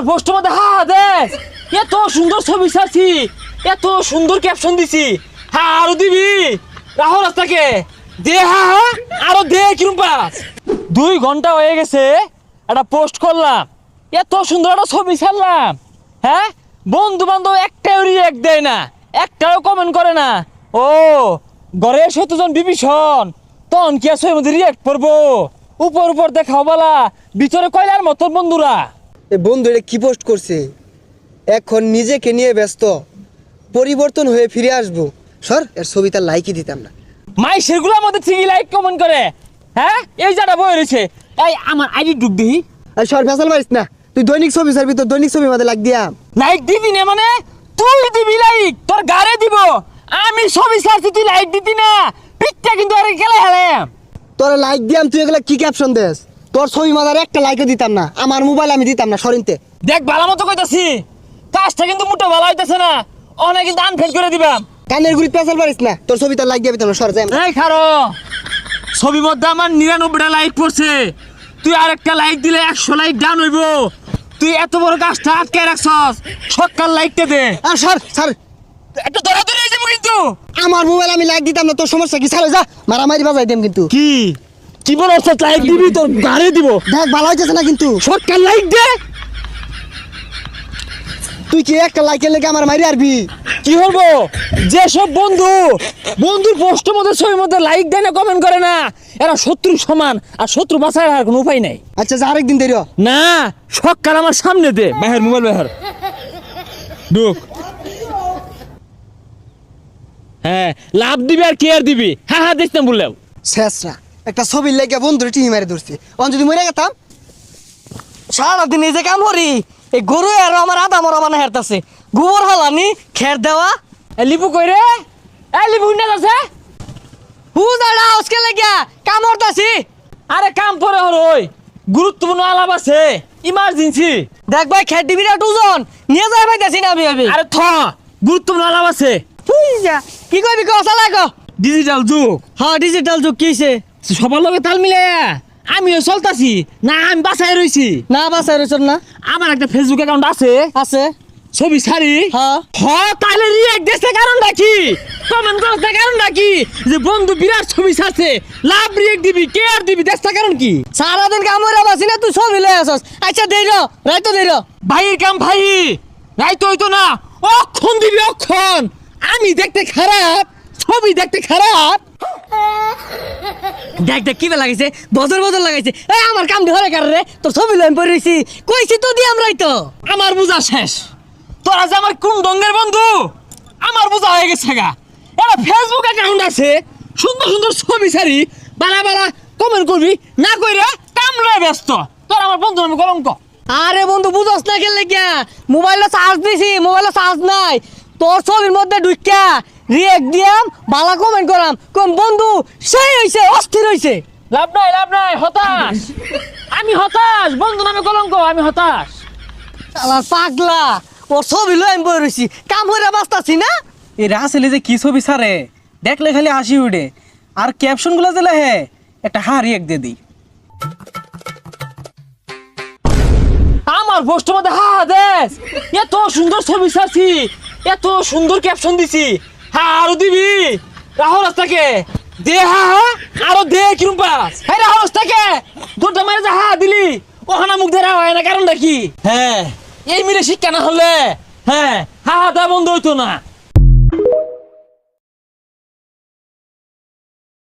আমার পোস্টের মধ্যে হা হা দেখ, এত সুন্দর ছবি ছাড়ছি, এত সুন্দর ক্যাপশন দিছি। হ্যাঁ আরো দিবি, রাহো রাস্তাকে দে। হা হা আরো দে, কিরম পাস? 2 ঘন্টা হয়ে গেছে, একটা পোস্ট করলাম, এত সুন্দর একটা ছবি ছাড়লাম। হ্যাঁ, বন্ধু বান্ধব একটাও রিয়েক্ট দেয় না, একটাও কমেন্ট করে না। ও ঘরে 17 জন বিভীষণ, তখন কি আছে মধ্যে রিয়েক্ট করবো? উপর উপর দেখাও বলা, ভিতরে কয়লার মতন বন্ধুরা। এ বন্ধু এটা কি পোস্ট করছে? এখন নিজেকে নিয়ে ব্যস্ত, পরিবর্তন হয়ে ফিরে আসবো। সর, এর ছবি তার লাইকই দিতাম না। মাই সেগুলো আমাদের ঠিকই লাইক কমেন্ট করে। হ্যাঁ, এই যাটা বই রয়েছে, এই আমার আইডি ঢুক দিই। আর সর ফেসাল মারিস না, তুই দৈনিক ছবি ছাড়বি, তোর দৈনিক ছবি আমাদের লাইক দিয়াম। লাইক দিবি না মানে? তুই দিবি লাইক, তোর গাড়ে দিব। আমি ছবি ছাড়ছি, তুই লাইক দিতি না, পিঠটা কিন্তু আর গেলে হেলে। তোর লাইক দিয়াম, তুই এগুলা কি ক্যাপশন দেস? তোর ছবি মাদার একটা লাইকও দিতাম না, আমার মোবাইল আমি দিতাম না সরিনতে। দেখ ভালো মতো কইতাছি, কাজটা কিন্তু মোটা ভালো হইতেছে না, অনেক কিন্তু আনফেল করে দিবাম। কানের গুলি পেছাল পারিস না, তোর ছবি তার লাইক দিয়াবি না, সর যাই। এই খারো, ছবির মধ্যে আমার 99টা লাইক পড়ছে, তুই আরেকটা লাইক দিলে 100 লাইক ডাউন হইব। তুই এত বড় কাজটা আটকে রাখছস, সকাল লাইকটা দে। আর সর সর, একটু ধরাধরি হয়ে যাবো কিন্তু। আমার মোবাইল আমি লাইক দিতাম না, তোর সমস্যা কি? ছাড়ে যা, মারামারি বাজাই দেম কিন্তু। কি কি বলছ? লাইক দিবি, তোর গাড়ি দিব। দেখ ভালো হইতেছে না কিন্তু। সকাল লাইক দে। তুই কি একটা লাইকের লেগে আমার মারি আরবি? কি হবো? যেসব বন্ধুর পোস্টের মধ্যে ছবির মধ্যে লাইক দেয় না, কমেন্ট করে না, এরা শত্রু সমান, আর শত্রু বাঁচার আর কোনো উপায় নাই। আচ্ছা যা, আরেকদিন দেরি হ। না, সকাল আমার সামনে দে, বাহির মোবাইল বাহির ঢুক। হ্যাঁ, লাভ দিবি আর কেয়ার দিবি। হ্যাঁ হ্যাঁ দেখতাম বললেও শেষরা একটা ছবির লেগে বন্ধুরে টিহি মারি ধরছি। অন যদি মরে গেতাম, সারাদিন এই যে কাম করি, এই গরু আর আমার আদা মরা মানে হেরতাছে, গোবর হালানি খের দেওয়া। লিপু কই রে? লিপু না আছে, হুদাড়া আজকে লাগিয়া কাম করতাছি। আরে কাম পরে হরই, গুরুত্বপূর্ণ আলাপ আছে, ইমার্জেন্সি। দেখ ভাই, খের দিবি না টুজন নিয়ে যাই পাইতাছি না আমি। আরে গুরুত্বপূর্ণ আলাপ আছে। কি কইবি ক, চালা ক। ডিজিটাল যুগ। হ্যাঁ, ডিজিটাল যুগ কি হইছে? সবার লগে তাল মিলে আমিও চলতাছি না, আমি বাসায় রইছি। না বাসায় রইছ না? আমার একটা ফেসবুক অ্যাকাউন্ট আছে, আছে। ছবি ছাড়ি। হ্যাঁ তাহলে রিয়েক্ট দেশে কারণটা কি? কমেন্ট করতে কারণটা কি? যে বন্ধু বিরাট ছবি ছাড়ছে, লাভ রিয়েক্ট দিবি, কেয়ার দিবি, দেশটা কারণ কি? সারাদিন কাম করে বাসি না, তুই ছবি লয়ে আসস। আচ্ছা দেই র, রাইতো দেই র। ভাইয়ের কাম ভাই, রাইতো হইতো না, অক্ষণ দিবি অক্ষণ। আমি দেখতে খারাপ, ছবি দেখতে খারাপ। দেখ দেখ কি বে লাগাইছে, বদর বদর লাগাইছে। এই আমার কাম ধরে কার রে, তোর ছবি লইম পড়ে রইছি, কইছি তো দি আমরাই তো। আমার বোঝা শেষ, তোরা যে আমার কোন ডঙ্গের বন্ধু, আমার বোঝা হয়ে গেছে গা। এটা ফেসবুক অ্যাকাউন্ট আছে, সুন্দর সুন্দর ছবি ছাড়ি, বালা বালা কমেন্ট করবি, না কইরা কামড়ে ব্যস্ত। তোর আমার বন্ধু আমি কলঙ্ক। আরে বন্ধু বুঝস না খেললে গিয়া, মোবাইলে চার্জ দিছি, মোবাইলে চার্জ নাই। তোর ছবির মধ্যে ঢুকিয়া রিয়েক্ট দিয়াম, বালা কমেন্ট করাম, কোন বন্ধু সেই হইছে, অস্থির হইছে। লাভ নাই, হতাশ। আমি হতাশ, বন্ধু নামে কলঙ্ক, আমি হতাশ। শালা পাগলা, ওর ছবি লই আমি বই রইছি, কাম হইরা বাঁচতাছি না। এই রাসেলে যে কি ছবি ছাড়ে, দেখলে খালি হাসি উঠে। আর ক্যাপশন গুলো যে লেহে, একটা রিয়েক্ট দিয়ে দিই। আমার পোস্টের মধ্যে হা হা দেখ, এত সুন্দর ছবি ছাড়ছি, এত সুন্দর ক্যাপশন দিছি। হ্যাঁ আরো দিবি, রাহো রাস্তাকে দে। হা হা আরো দে, কিরম পাস? হ্যাঁ রাহো রাস্তাকে দুটো মারে যা হা দিলি, ওখানে মুখ ধরা হয় না, কারণটা কি? হ্যাঁ, এই মিলে শিক্ষা না হলে হ্যাঁ হা হা দেওয়া বন্ধ হইতো না।